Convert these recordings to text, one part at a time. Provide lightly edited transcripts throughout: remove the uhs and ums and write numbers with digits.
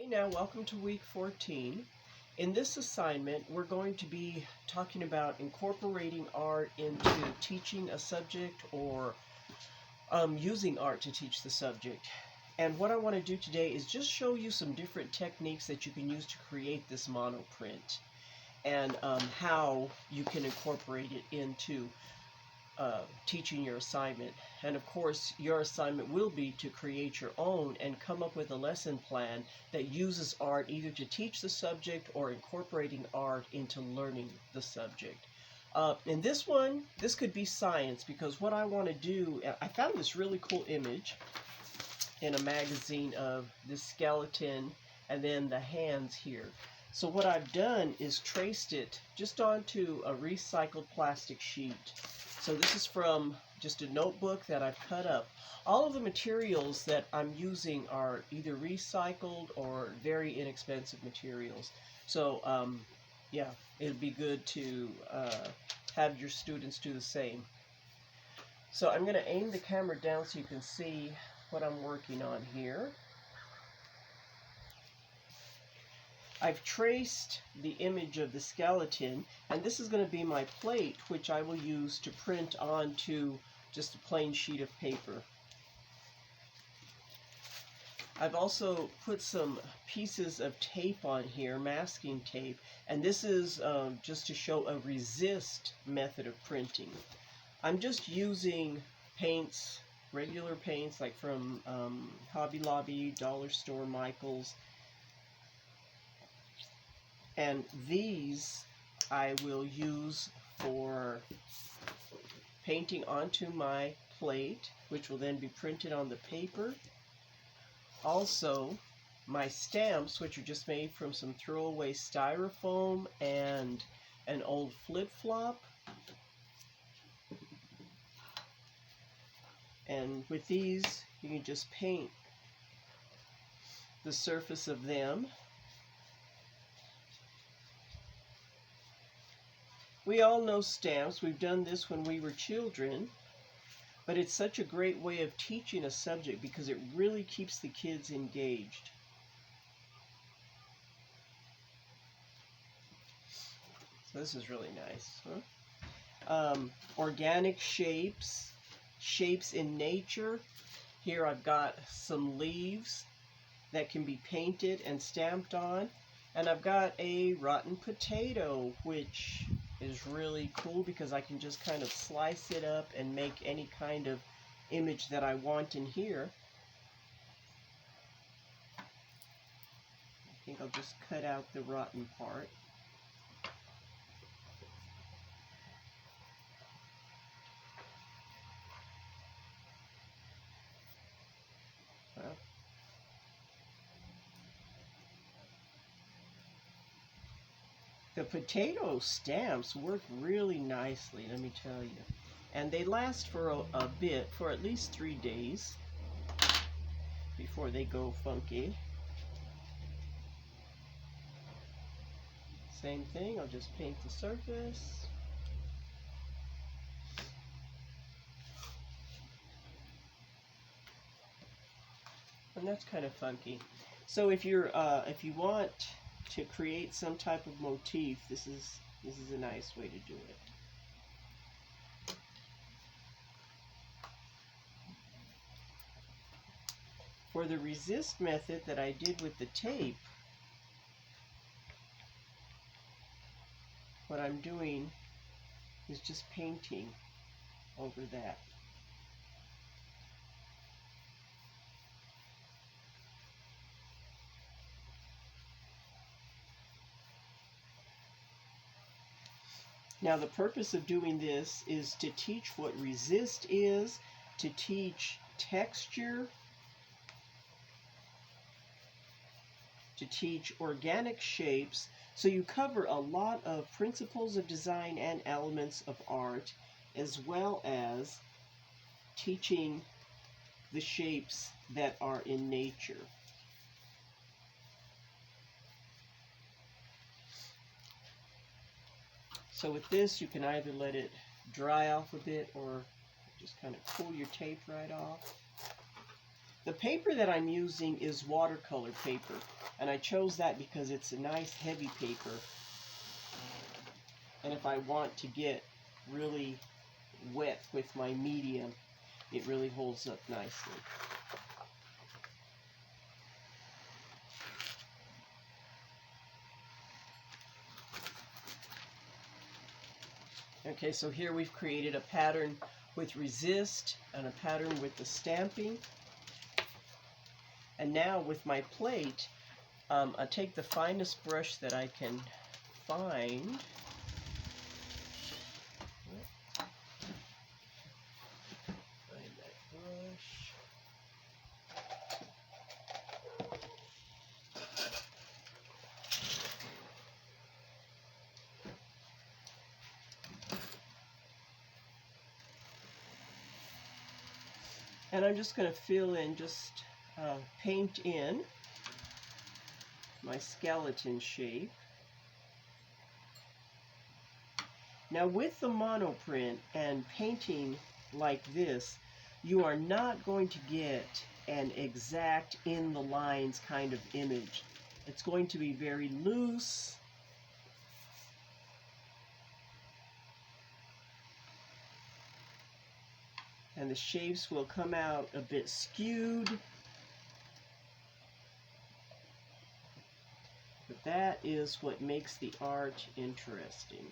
Hey now, welcome to week 14. In this assignment, we're going to be talking about incorporating art into teaching a subject or using art to teach the subject. And what I want to do today is just show you some different techniques that you can use to create this monoprint and how you can incorporate it into teaching your assignment. And of course, your assignment will be to create your own and come up with a lesson plan that uses art either to teach the subject or incorporating art into learning the subject. In this one, this could be science, because what I want to do, I found this really cool image in a magazine of this skeleton and then the hands here. So what I've done is traced it just onto a recycled plastic sheet. So this is from just a notebook that I've cut up. All of the materials that I'm using are either recycled or very inexpensive materials. So yeah, it'd be good to have your students do the same. So I'm going to aim the camera down so you can see what I'm working on here. I've traced the image of the skeleton, and this is going to be my plate, which I will use to print onto just a plain sheet of paper. I've also put some pieces of tape on here, masking tape, and this is just to show a resist method of printing. I'm just using paints, regular paints like from Hobby Lobby, Dollar Store, Michaels. And these I will use for painting onto my plate, which will then be printed on the paper. Also, my stamps, which are just made from some throwaway styrofoam and an old flip-flop. And with these, you can just paint the surface of them. We all know stamps. We've done this when we were children, but it's such a great way of teaching a subject because it really keeps the kids engaged. So this is really nice, huh? Organic shapes, shapes in nature. Here I've got some leaves that can be painted and stamped on, and I've got a rotten potato, which is really cool because I can just kind of slice it up and make any kind of image that I want in here. I think I'll just cut out the rotten part. Well, the potato stamps work really nicely, let me tell you. And they last for a bit, for at least 3 days before they go funky. Same thing, I'll just paint the surface. And that's kind of funky. So if you want to create some type of motif, this is a nice way to do it. For the resist method that I did with the tape, what I'm doing is just painting over that. Now the purpose of doing this is to teach what resist is, to teach texture, to teach organic shapes, so you cover a lot of principles of design and elements of art, as well as teaching the shapes that are in nature. So with this, you can either let it dry off a bit or just kind of pull your tape right off. The paper that I'm using is watercolor paper, and I chose that because it's a nice heavy paper. And if I want to get really wet with my medium, it really holds up nicely. Okay, so here we've created a pattern with resist and a pattern with the stamping. And now with my plate, I take the finest brush that I can find. Find that brush. And I'm just going to fill in, paint in my skeleton shape. Now with the monoprint and painting like this, you are not going to get an exact in the lines kind of image. It's going to be very loose. And the shapes will come out a bit skewed. But that is what makes the art interesting.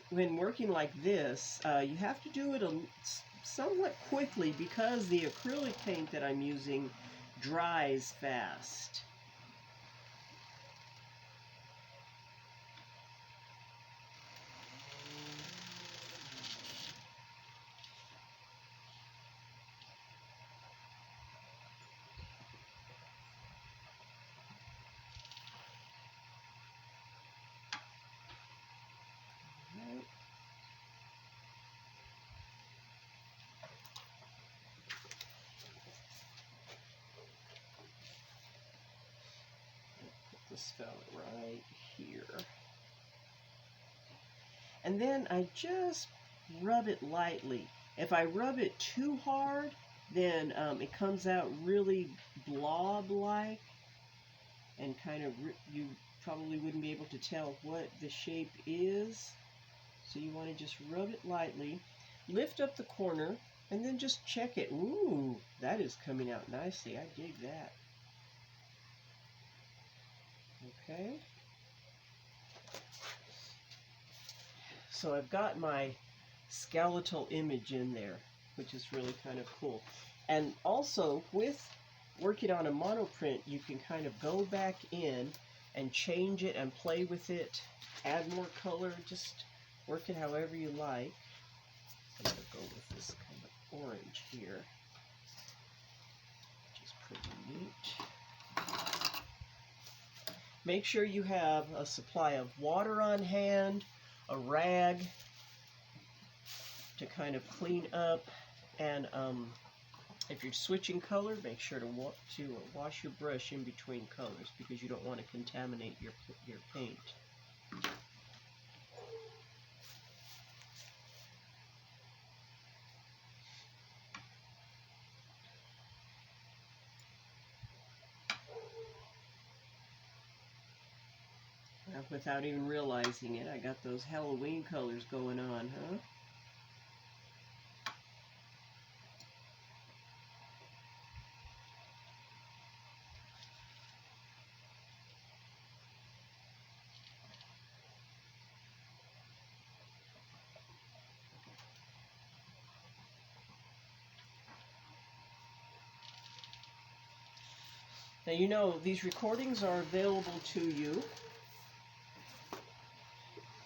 When working like this, you have to do it somewhat quickly because the acrylic paint that I'm using dries fast. This fella right here. And then I just rub it lightly. If I rub it too hard, then it comes out really blob-like, and kind of, you probably wouldn't be able to tell what the shape is. So you want to just rub it lightly, lift up the corner, and then just check it. Ooh, that is coming out nicely. I dig that. Okay. So I've got my skeletal image in there, which is really kind of cool. And also, with working on a monoprint, you can kind of go back in and change it and play with it, add more color, just work it however you like. I'm going to go with this kind of orange here, which is pretty neat. Make sure you have a supply of water on hand, a rag to kind of clean up, and if you're switching color, make sure to wash your brush in between colors because you don't want to contaminate your paint. Without even realizing it, I got those Halloween colors going on, huh? Now, you know, these recordings are available to you.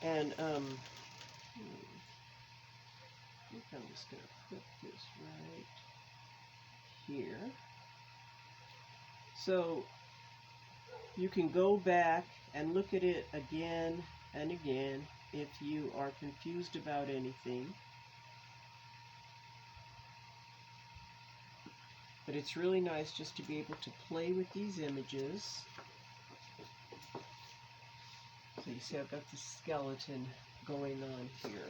And, I think I'm just going to put this right here. So, you can go back and look at it again and again if you are confused about anything. But it's really nice just to be able to play with these images. So you see I've got the skeleton going on here.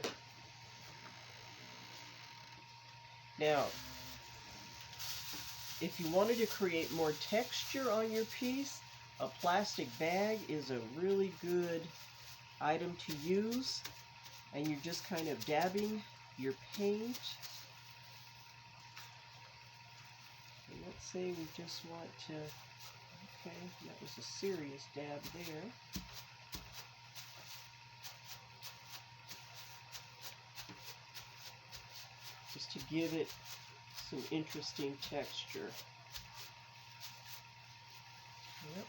Now, if you wanted to create more texture on your piece, a plastic bag is a really good item to use. And you're just kind of dabbing your paint. And let's say we just want to, okay, that was a serious dab there. Just to give it some interesting texture. Yep.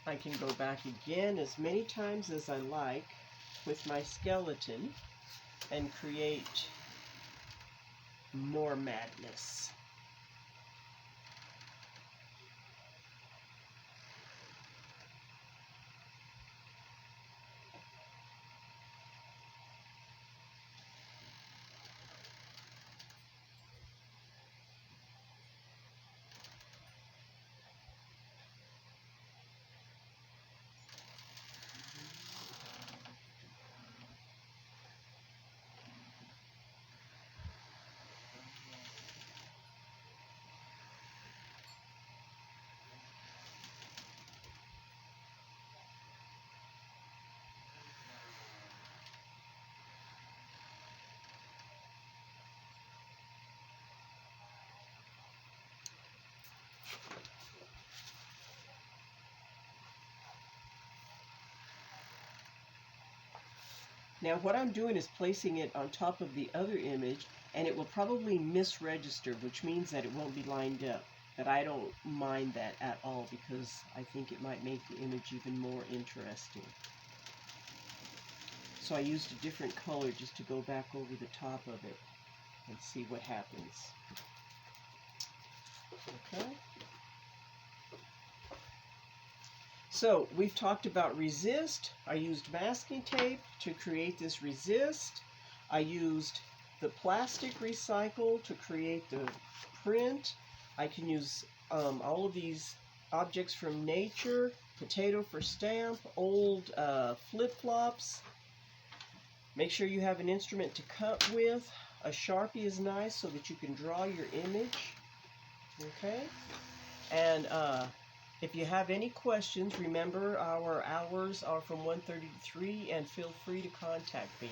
I can go back again as many times as I like with my skeleton and create more madness. Now what I'm doing is placing it on top of the other image, and it will probably misregister, which means that it won't be lined up. But I don't mind that at all because I think it might make the image even more interesting. So I used a different color just to go back over the top of it and see what happens. Okay. So we've talked about resist. I used masking tape to create this resist. I used the plastic recycle to create the print. I can use all of these objects from nature, potato for stamp, old flip-flops. Make sure you have an instrument to cut with. A Sharpie is nice so that you can draw your image. Okay? And if you have any questions, remember our hours are from 1:30 to 3, and feel free to contact me.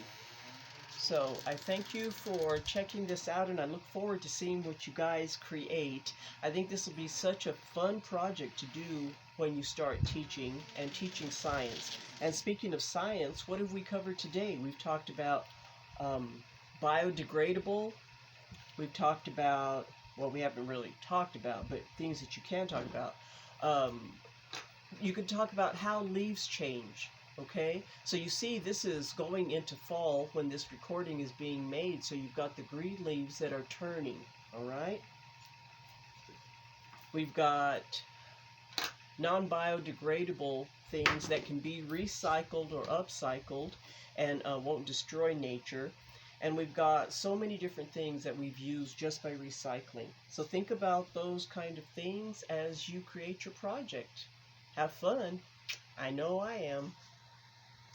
So I thank you for checking this out, and I look forward to seeing what you guys create. I think this will be such a fun project to do when you start teaching and teaching science. And speaking of science, what have we covered today? We've talked about biodegradable. We've talked about, well, we haven't really talked about, but things that you can talk about. You could talk about how leaves change, okay? So you see this is going into fall when this recording is being made, so you've got the green leaves that are turning, all right? We've got non-biodegradable things that can be recycled or upcycled and won't destroy nature. And we've got so many different things that we've used just by recycling. So think about those kind of things as you create your project. Have fun. I know I am.